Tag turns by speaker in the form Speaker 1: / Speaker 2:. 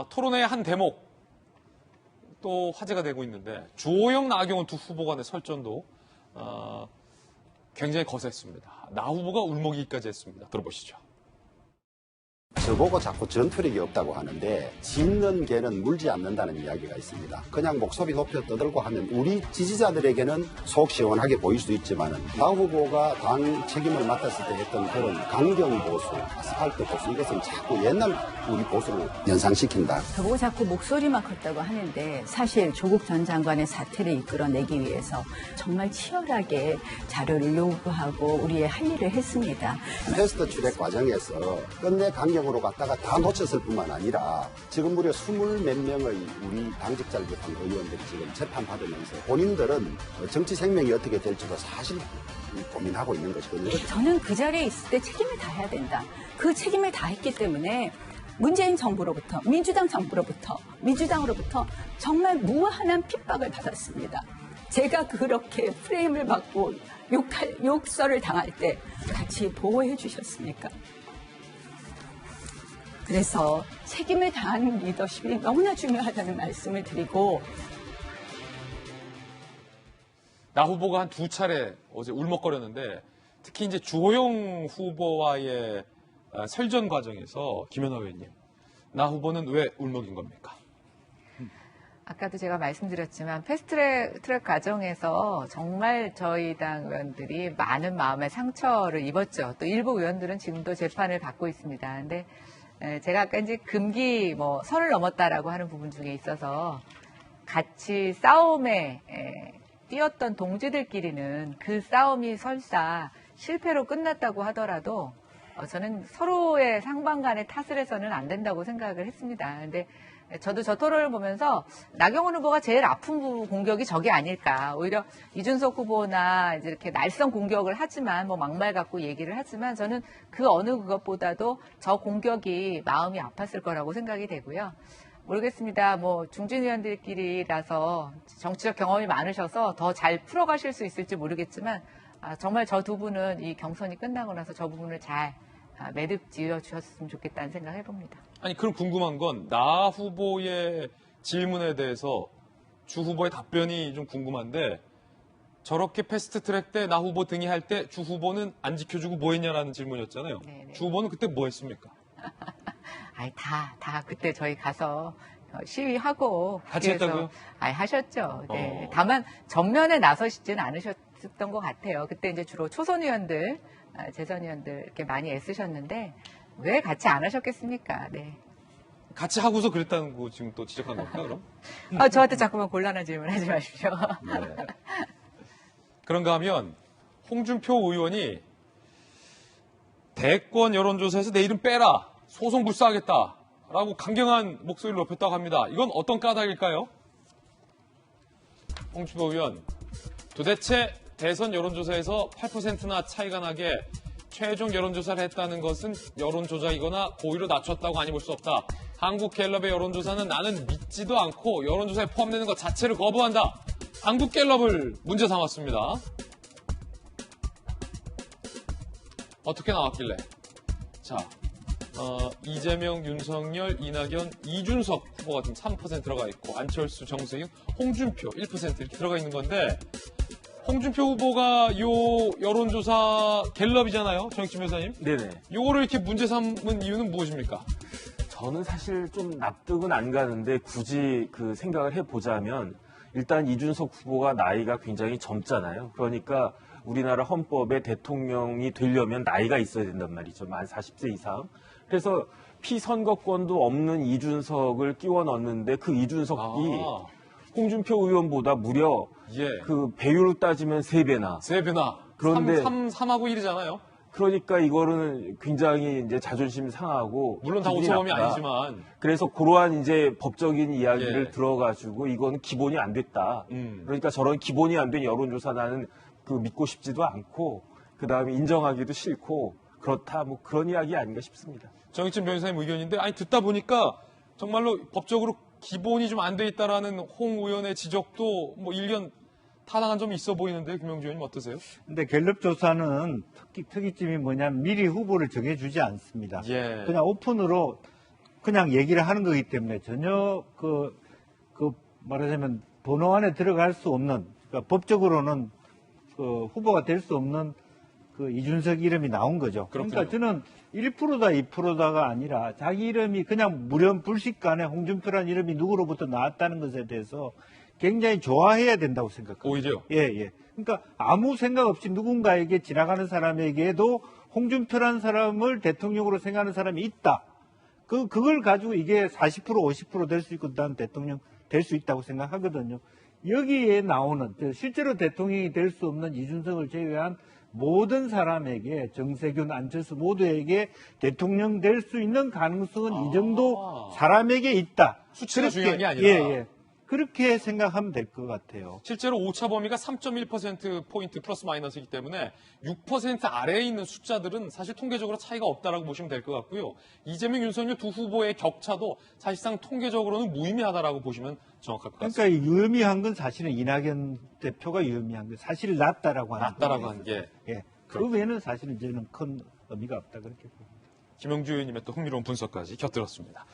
Speaker 1: 토론회의 한 대목 또 화제가 되고 있는데 주호영, 나경원 두 후보 간의 설전도 굉장히 거셌습니다. 나 후보가 울먹이기까지 했습니다. 들어보시죠.
Speaker 2: 저보고 자꾸 전투력이 없다고 하는데 짖는 개는 물지 않는다는 이야기가 있습니다. 그냥 목소리 높여 떠들고 하면 우리 지지자들에게는 속 시원하게 보일 수 있지만 나 후보가 당 책임을 맡았을 때 했던 그런 강경 보수, 아스팔트 보수 이것은 자꾸 옛날 우리 보수를 연상시킨다.
Speaker 3: 저보고 자꾸 목소리만 컸다고 하는데 사실 조국 전 장관의 사태를 이끌어내기 위해서 정말 치열하게 자료를 요구하고 우리의 할 일을 했습니다.
Speaker 2: 패스트 트랙 과정에서 끝내 강경으로 갔다가 다 놓쳤을 뿐만 아니라 지금 무려 20몇 명의 우리 당직자를 비롯한 의원들이 지금 재판받으면서 본인들은 정치 생명이 어떻게 될지도 사실 고민하고 있는 것이거든요.
Speaker 3: 저는 그 자리에 있을 때 책임을 다해야 된다. 그 책임을 다했기 때문에 문재인 정부로부터, 민주당 정부로부터, 민주당으로부터 정말 무한한 핍박을 받았습니다. 제가 그렇게 프레임을 받고 욕설을 당할 때 같이 보호해 주셨습니까? 그래서 책임을 다하는 리더십이 너무나 중요하다는 말씀을 드리고
Speaker 1: 나 후보가 한 두 차례 어제 울먹거렸는데 특히 이제 주호영 후보와의 설전 과정에서 김연아 의원님, 나 후보는 왜 울먹인 겁니까?
Speaker 4: 아까도 제가 말씀드렸지만 패스트트랙 과정에서 정말 저희 당 의원들이 많은 마음의 상처를 입었죠. 또 일부 의원들은 지금도 재판을 받고 있습니다. 근데 제가 아까 이제 금기 선을 넘었다라고 하는 부분 중에 있어서 같이 싸움에 뛰었던 동지들끼리는 그 싸움이 설사 실패로 끝났다고 하더라도 저는 서로의 상방 간의 탓을 해서는 안 된다고 생각을 했습니다. 근데 저도 저 토론을 보면서 나경원 후보가 제일 아픈 공격이 저게 아닐까. 오히려 이준석 후보나 이제 이렇게 날선 공격을 하지만 막말 갖고 얘기를 하지만 저는 그 어느 그것보다도 저 공격이 마음이 아팠을 거라고 생각이 되고요. 모르겠습니다. 중진 의원들끼리라서 정치적 경험이 많으셔서 더 잘 풀어가실 수 있을지 모르겠지만 정말 저 두 분은 이 경선이 끝나고 나서 저 부분을 잘 매듭 지어 주셨으면 좋겠다는 생각을 해봅니다.
Speaker 1: 아니 그럼 궁금한 건 나 후보의 질문에 대해서 주 후보의 답변이 좀 궁금한데 저렇게 패스트트랙 때 나 후보 등의할 때 주 후보는 안 지켜주고 뭐 했냐라는 질문이었잖아요.
Speaker 4: 네네.
Speaker 1: 주 후보는 그때 뭐 했습니까?
Speaker 4: 아이 다 그때 저희 가서 시위하고
Speaker 1: 같이 했다고요?
Speaker 4: 하셨죠. 네. 다만 전면에 나서시지는 않으셨던 것 같아요. 그때 이제 주로 초선 의원들, 재선 의원들 이렇게 많이 애쓰셨는데 왜 같이 안 하셨겠습니까? 네.
Speaker 1: 같이 하고서 그랬다는 거 지금 또 지적한 겁니까, 그럼?
Speaker 4: 저한테 자꾸만 곤란한 질문 하지 마십시오.
Speaker 1: 네. 그런가 하면 홍준표 의원이 대권 여론조사에서 내 이름 빼라, 소송 불사하겠다라고 강경한 목소리를 높였다고 합니다. 이건 어떤 까닭일까요? 홍준표 의원, 도대체 대선 여론조사에서 8%나 차이가 나게 최종 여론조사를 했다는 것은 여론조작이거나 고의로 낮췄다고 아니 볼 수 없다. 한국갤럽의 여론조사는 나는 믿지도 않고 여론조사에 포함되는 것 자체를 거부한다. 한국갤럽을 문제 삼았습니다. 어떻게 나왔길래? 자, 이재명, 윤석열, 이낙연, 이준석 후보가 지금 3% 들어가 있고 안철수, 정세균, 홍준표 1% 이렇게 들어가 있는 건데 홍준표 후보가 요 여론조사 갤럽이잖아요, 정익진 변호사님.
Speaker 5: 네네.
Speaker 1: 요거를 이렇게 문제 삼은 이유는 무엇입니까?
Speaker 5: 저는 사실 좀 납득은 안 가는데 굳이 그 생각을 해보자면 일단 이준석 후보가 나이가 굉장히 젊잖아요. 그러니까 우리나라 헌법에 대통령이 되려면 나이가 있어야 된단 말이죠. 만 40세 이상. 그래서 피선거권도 없는 이준석을 끼워 넣었는데 그 이준석이 홍준표 의원보다 무려 그 배율을 따지면 3배나.
Speaker 1: 3배나.
Speaker 5: 그런데
Speaker 1: 3하고 1이잖아요.
Speaker 5: 그러니까 이거는 굉장히 이제 자존심 상하고
Speaker 1: 물론 다 오차범위 아니지만
Speaker 5: 그래서 그러한 이제 법적인 이야기를 들어가지고 이건 기본이 안 됐다. 그러니까 저런 기본이 안 된 여론조사 나는 그 믿고 싶지도 않고 그 다음에 인정하기도 싫고 그렇다 뭐 그런 이야기 아닌가 싶습니다.
Speaker 1: 정익진 변호사님 의견인데 아니 듣다 보니까 정말로 법적으로 기본이 좀 안 돼 있다라는 홍 의원의 지적도 뭐 일견 타당한 점이 있어 보이는데 김영주 의원님 어떠세요?
Speaker 6: 근데 갤럽 조사는 특이점이 뭐냐면 미리 후보를 정해주지 않습니다. 그냥 오픈으로 그냥 얘기를 하는 거기 때문에 전혀 말하자면 번호 안에 들어갈 수 없는, 그러니까 법적으로는 그 후보가 될 수 없는 그 이준석 이름이 나온 거죠. 그러니까 저는 1%다 2%다가 아니라 자기 이름이 그냥 불식간에 홍준표라는 이름이 누구로부터 나왔다는 것에 대해서 굉장히 좋아해야 된다고 생각합니다.
Speaker 1: 오히려?
Speaker 6: 예. 그러니까 아무 생각 없이 누군가에게 지나가는 사람에게도 홍준표라는 사람을 대통령으로 생각하는 사람이 있다. 그걸 가지고 이게 40% 50% 될 수 있고 난 대통령 될 수 있다고 생각하거든요. 여기에 나오는 실제로 대통령이 될 수 없는 이준석을 제외한 모든 사람에게 정세균, 안철수 모두에게 대통령 될 수 있는 가능성은 이 정도 사람에게 있다.
Speaker 1: 수치가 중요한 게 아니라.
Speaker 6: 예. 그렇게 생각하면 될 것 같아요.
Speaker 1: 실제로 오차 범위가 3.1%포인트 플러스 마이너스이기 때문에 6% 아래에 있는 숫자들은 사실 통계적으로 차이가 없다라고 보시면 될 것 같고요. 이재명, 윤석열 두 후보의 격차도 사실상 통계적으로는 무의미하다라고 보시면 정확할 것 같습니다.
Speaker 6: 그러니까 유의미한 건 사실은 이낙연 대표가 유의미한 건 사실 낮다라고 하는
Speaker 1: 낮다라고 한 게.
Speaker 6: 예. 그 외에는 사실은 저는 큰 의미가 없다 그렇게 봅니다.
Speaker 1: 김영주 의원님의 또 흥미로운 분석까지 곁들였습니다.